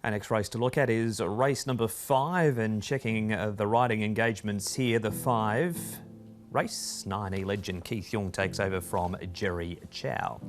Our next race to look at is race number 5, and checking the riding engagements here, the 5. Race 9, Legend Keith Young takes over from Jerry Chow.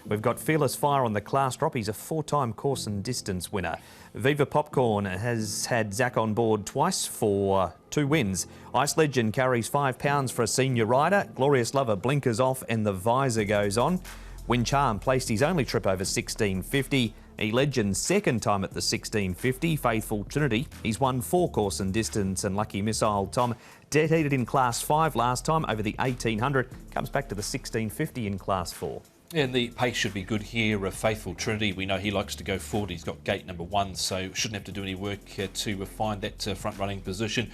We've got Fearless Fire on the class drop. He's a 4-time course and distance winner. Viva Popcorn has had Zach on board twice for 2 wins. Ice Legend carries £5 for a senior rider. Glorious Lover blinkers off and the visor goes on. Win Charm placed his only trip over 1650. Legend's second time at the 1650. Faithful Trinity, he's won 4 course and distance, and Lucky Missile Tom dead heated in class 5 last time over the 1800. Comes back to the 1650 in class 4. And the pace should be good here. Faithful Trinity, we know he likes to go forward. He's got gate number 1, so shouldn't have to do any work to find that front running position.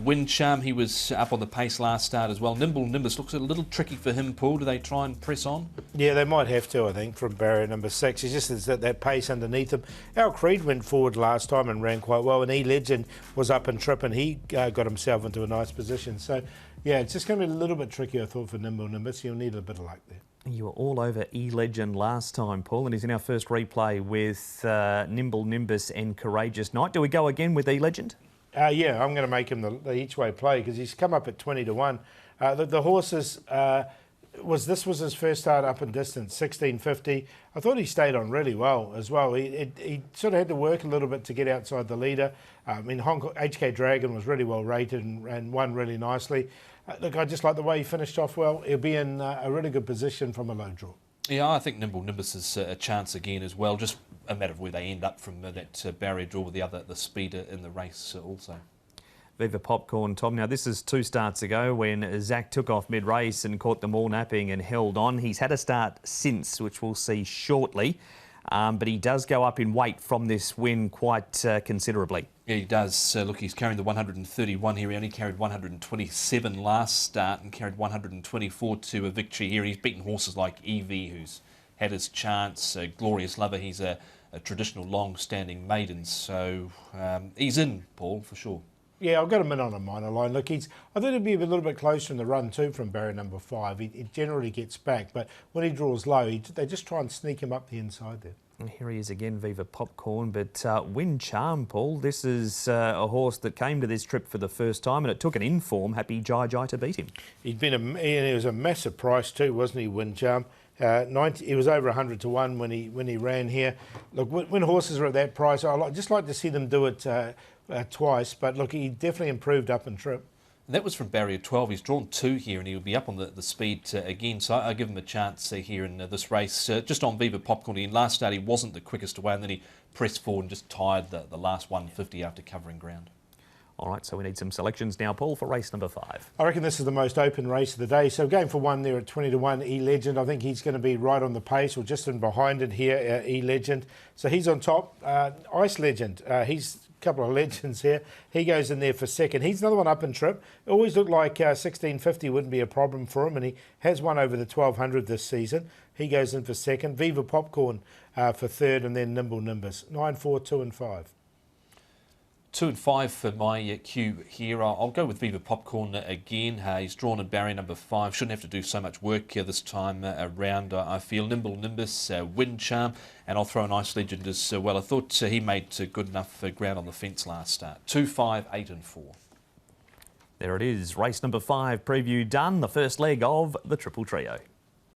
Win Charm, he was up on the pace last start as well. Nimble Nimbus looks a little tricky for him, Paul. Do they try and press on? Yeah, they might have to, I think, from barrier number 6. It's just that pace underneath him. Al Creed went forward last time and ran quite well, and Legend was up and trip, and he got himself into a nice position. So, yeah, it's just going to be a little bit tricky, I thought, for Nimble Nimbus. You'll need a bit of luck there. You were all over Legend last time, Paul, and he's in our first replay with Nimble Nimbus and Courageous Knight. Do we go again with Legend? Yeah, I'm going to make him the each-way play because he's come up at 20 to 1. The horses, this was his first start up in distance, 1650. I thought he stayed on really well as well. He sort of had to work a little bit to get outside the leader. HK Dragon was really well rated and won really nicely. Look, I just like the way he finished off well. He'll be in a really good position from a low draw. Yeah, I think Nimble Nimbus is a chance again as well. Just a matter of where they end up from that barrier draw with the speeder in the race also. Viva Popcorn, Tom. Now, this is 2 starts ago when Zach took off mid-race and caught them all napping and held on. He's had a start since, which we'll see shortly. But he does go up in weight from this win quite considerably. Yeah, he does. Look, he's carrying the 131 here. He only carried 127 last start and carried 124 to a victory here. He's beaten horses like Evie, who's had his chance. Glorious Lover, he's a traditional long-standing maiden. So he's in, Paul, for sure. Yeah, I've got him in on a minor line. Look, I thought he'd be a little bit closer in the run too from barrier number 5. He generally gets back, but when he draws low, they just try and sneak him up the inside there. And here he is again, Viva Popcorn, but Win Charm, Paul. This is a horse that came to this trip for the first time, and it took an in-form Happy Jai Jai to beat him. He was a massive price too, wasn't he, Win Charm? He was over 100 to 1 when he ran here. Look, when horses are at that price, I just like to see them do it twice. But look, he definitely improved up and trip. And that was from barrier 12. He's drawn 2 here, and he'll be up on the speed again. So I give him a chance here in this race. Just on Viva Popcorn, in last start he wasn't the quickest away, and then he pressed forward and just tied the last 150 after covering ground. All right, so we need some selections now, Paul, for race number 5. I reckon this is the most open race of the day. So going for 1 there at 20 to 1, Legend. I think he's going to be right on the pace or just in behind it here, Legend. So he's on top. Ice Legend, he's a couple of legends here. He goes in there for second. He's another one up and trip. It always looked like 1650 wouldn't be a problem for him, and he has won over the 1200 this season. He goes in for second. Viva Popcorn for third, and then Nimble Nimbus. 9, 4, 2 and 5. 2 and 5 for my cue here. I'll go with Viva Popcorn again. He's drawn in barrier number 5. Shouldn't have to do so much work this time around, I feel. Nimble Nimbus, Win Charm, and I'll throw an Ice Legend as well. I thought he made good enough ground on the fence last start. 2, 5, 8 and 4. There it is, race number 5 preview done. The first leg of the Triple Trio.